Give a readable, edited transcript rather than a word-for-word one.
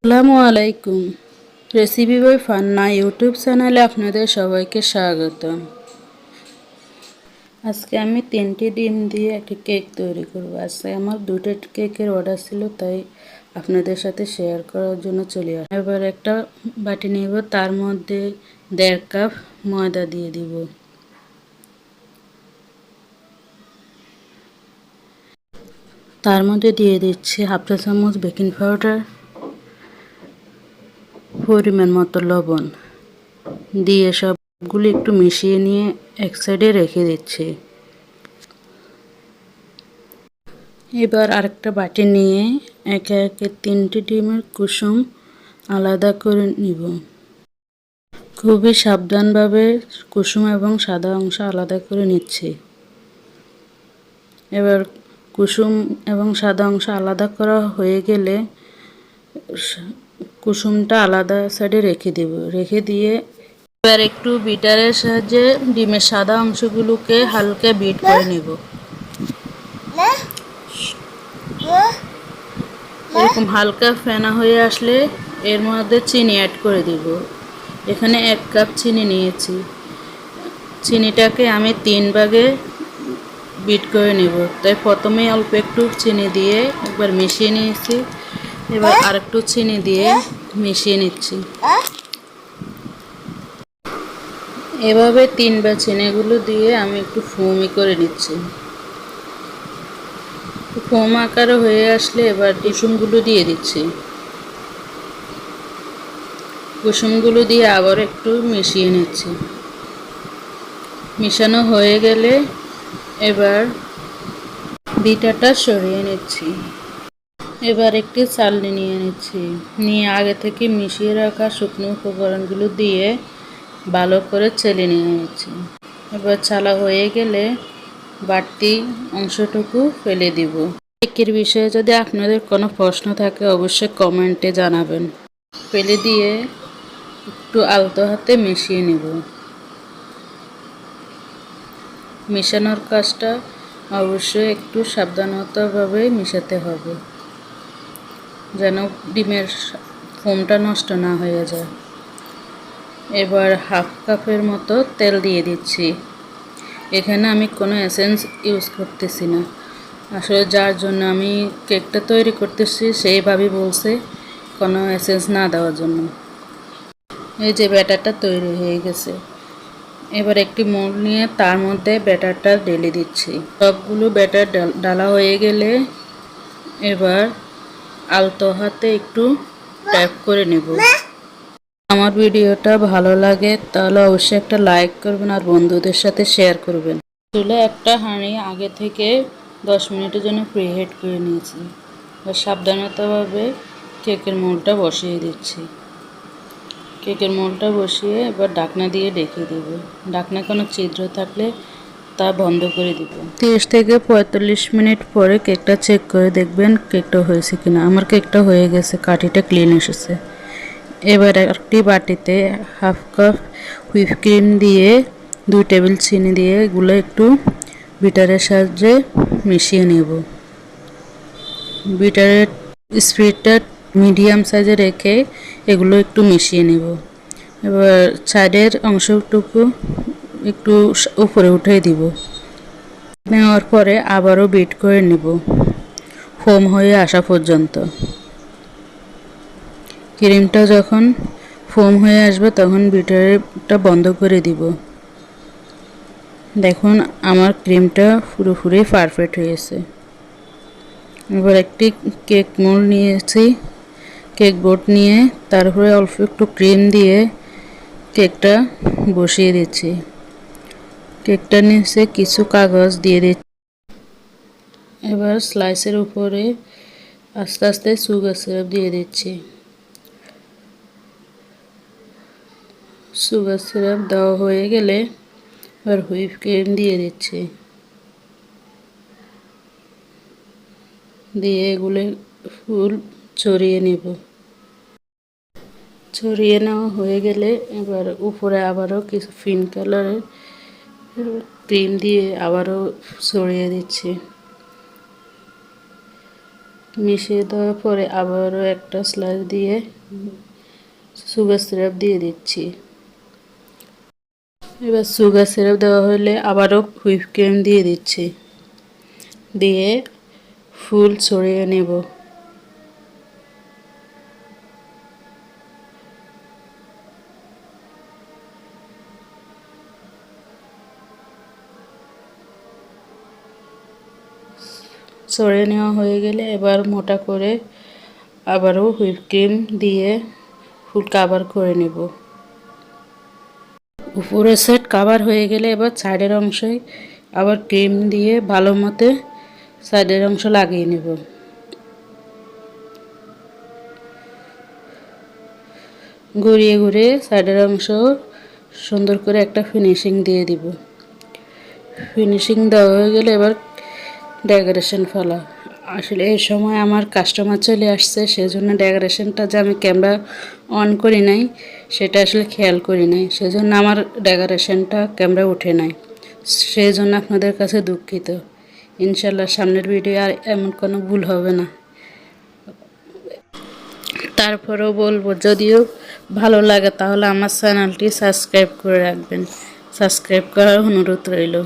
আসসালামু আলাইকুম। রেসিপি বই পান্না ইউটিউব চ্যানেলে আপনাদের সবাইকে স্বাগতম। আজকে আমি 3টি ডিম দিয়ে একটি কেক তৈরি করব। আজকে আমার 2টা কেকের অর্ডার ছিল, তাই আপনাদের সাথে শেয়ার করার জন্য চলে আসলাম। এবার একটা বাটি নেব, তার মধ্যে 1.5 কাপ ময়দা দিয়ে দিব। তার মধ্যে দিয়ে দিচ্ছি 1/2 চা চামচ বেকিং পাউডার, পরিমাণ মতো লবণ দিয়ে সবগুলো একটু মিশিয়ে নিয়ে এক সাইডে রেখে দিচ্ছি। এবার আরেকটা বাটি নিয়ে একে একে 3টি ডিমের কুসুম আলাদা করে নিব। খুবই সাবধানভাবে কুসুম এবং সাদা অংশ আলাদা করে নিচ্ছি। এবার কুসুম এবং সাদা অংশ আলাদা করা হয়ে গেলে কুসুমটা আলাদা সাইডে রেখে দিয়ে এবার একটু বিটারের সাহায্যে ডিমের সাদা অংশগুলোকে হালকা বিট করে নিব। এরকম হালকা ফেনা হয়ে আসলে এর মধ্যে চিনি অ্যাড করে দিব। এখানে 1 কাপ চিনি নিয়েছি। চিনিটাকে আমি 3 ভাগে বিট করে নিব, তাই প্রথমে অল্প একটু চিনি দিয়ে একবার মিশিয়ে নিয়েছি। এবার আরেকটু চিনি দিয়ে মিশিয়ে নিচ্ছি। এভাবে 3 বার চিনিগুলো দিয়ে আমি একটু ফোমি করে নিচ্ছি। ফোম আকারে হয়ে আসলে এবার কুসুমগুলো দিয়ে দিচ্ছি। কুসুমগুলো দিয়ে আবার একটু মিশিয়ে নিচ্ছি। মিশানো হয়ে গেলে এবার বিটারটা সরিয়ে নিচ্ছি। এবার একটি চালনি নিয়ে আগে থেকে মিশিয়ে রাখা শুকনো উপকরণগুলো দিয়ে ভালো করে চেলে নিয়ে নিচ্ছি। এবার চালা হয়ে গেলে বাড়তি অংশটুকু ফেলে দিব। কেকের বিষয়ে যদি আপনাদের কোনো প্রশ্ন থাকে অবশ্যই কমেন্টে জানাবেন। ফেলে দিয়ে একটু আলতো হাতে মিশিয়ে নিব। মেশানোর কাজটা অবশ্যই একটু সাবধানতাভাবে মেশাতে হবে, যেন ডিমের ফোমটা নষ্ট না হয়ে যায়। এবার 1/2 কাপের মতো তেল দিয়ে দিচ্ছি। এখানে আমি কোনো এসেন্স ইউজ করতেছি না। আসলে যার জন্য আমি কেকটা তৈরি করতেছি সেইভাবেই বলছে কোনো এসেন্স না দেওয়ার জন্য। এই যে ব্যাটারটা তৈরি হয়ে গেছে। এবার একটি মোল্ড নিয়ে তার মধ্যে ব্যাটারটা ঢেলে দিচ্ছি। সবগুলো ব্যাটার ডালা হয়ে গেলে এবার আলতো হাতে একটু ট্যাপ করে নেব। আমার ভিডিওটা ভালো লাগে তাহলে অবশ্যই একটা লাইক করবেন আর বন্ধুদের সাথে শেয়ার করবেন। চুলে একটা হাঁড়ি আগে থেকে 10 মিনিটের জন্য প্রিহিট করে নিয়েছি। এবার সাবধানতাভাবে কেকের মোল্ডটা বসিয়ে দিচ্ছি। কেকের মোল্ডটা বসিয়ে এবার ঢাকনা দিয়ে ঢেকে দেব। ঢাকনা কোনো ছিদ্র থাকলে তা বন্ধ করে দিব। 30 থেকে 45 মিনিট পরে কেকটা চেক করে দেখবেন কেকটা হয়েছে কিনা। আমার কেকটা হয়ে গেছে, কাঠিটা ক্লিন এসেছে। এবার একটি বাটিতে 1/2 কাপ হুইপ ক্রিম দিয়ে 2 টেবিল চিনি দিয়ে এগুলো একটু বিটারের সাহায্যে মিশিয়ে নেব। বিটারের স্পিডটা মিডিয়াম সাইজে রেখে এগুলো একটু মিশিয়ে নেব। এবার সাইডের অংশটুকু একটু উপরে উঠিয়ে দিব। নেওয়ার পরে আবারও বিট করে নেব ফোম হয়ে আসা পর্যন্ত। ক্রিমটা যখন ফোম হয়ে আসবে তখন বিটারটা বন্ধ করে দিব। দেখুন আমার ক্রিমটা পুরোপুরি পারফেক্ট হয়েছে। এবার একটি কেক মোল্ড নিয়েছি, কেক বোর্ড নিয়ে তার উপরে অল্প একটু ক্রিম দিয়ে কেকটা বসিয়ে দিচ্ছি। কেকটার নিচে কিছু কাগজ দিয়ে দিচ্ছি। এবার স্লাইসের উপরে আস্তে আস্তে সুগার সিরাপ দিয়ে দিচ্ছি। সুগার সিরাপ দেওয়া হয়ে গেলে এবার হুইপ ক্রিম দিয়ে দিচ্ছি। দিয়ে এগুলো ফুল ছড়িয়ে নেব। ছড়িয়ে নেওয়া হয়ে গেলে এবার উপরে আবারও কিছু পিঙ্ক কালারের ক্রিম দিয়ে আবারও ছড়িয়ে দিচ্ছি। মিশিয়ে দেওয়ার পরে আবারও একটা স্লাইস দিয়ে সুগার সিরাপ দিয়ে দিচ্ছি। এবার সুগার সিরাপ দেওয়া হলে আবারও হুইপ ক্রিম দিয়ে দিচ্ছি, দিয়ে ফুল ছড়িয়ে নেব। ছড়িয়ে নেওয়া হয়ে গেলে এবার মোটা করে আবারও হুইপ ক্রিম দিয়ে ফুল কাভার করে নেব। উপরের সাইড কাভার হয়ে গেলে এবার সাইডের অংশে আবার ক্রিম দিয়ে ভালো মতো সাইডের অংশ লাগিয়ে নেব। ঘুরিয়ে ঘুরিয়ে সাইডের অংশ সুন্দর করে একটা ফিনিশিং দিয়ে দিব। ফিনিশিং দেওয়া হয়ে গেলে এবার ডেকোরেশন ফেলা। আসলে এই সময় আমার কাস্টমার চলে আসছে, সেজন্য ডেকোরেশনটা যে আমি ক্যামেরা অন করি নাই সেটা আসলে খেয়াল করি নাই, সেজন্য আমার ডেকোরেশনটা ক্যামেরা উঠে নাই, সেই জন্য আপনাদের কাছে দুঃখিত। ইনশাল্লাহ সামনের ভিডিও আর এমন কোনো ভুল হবে না। তারপরেও বলবো, যদিও ভালো লাগে তাহলে আমার চ্যানেলটি সাবস্ক্রাইব করে রাখবেন। সাবস্ক্রাইব করার অনুরোধ রইল।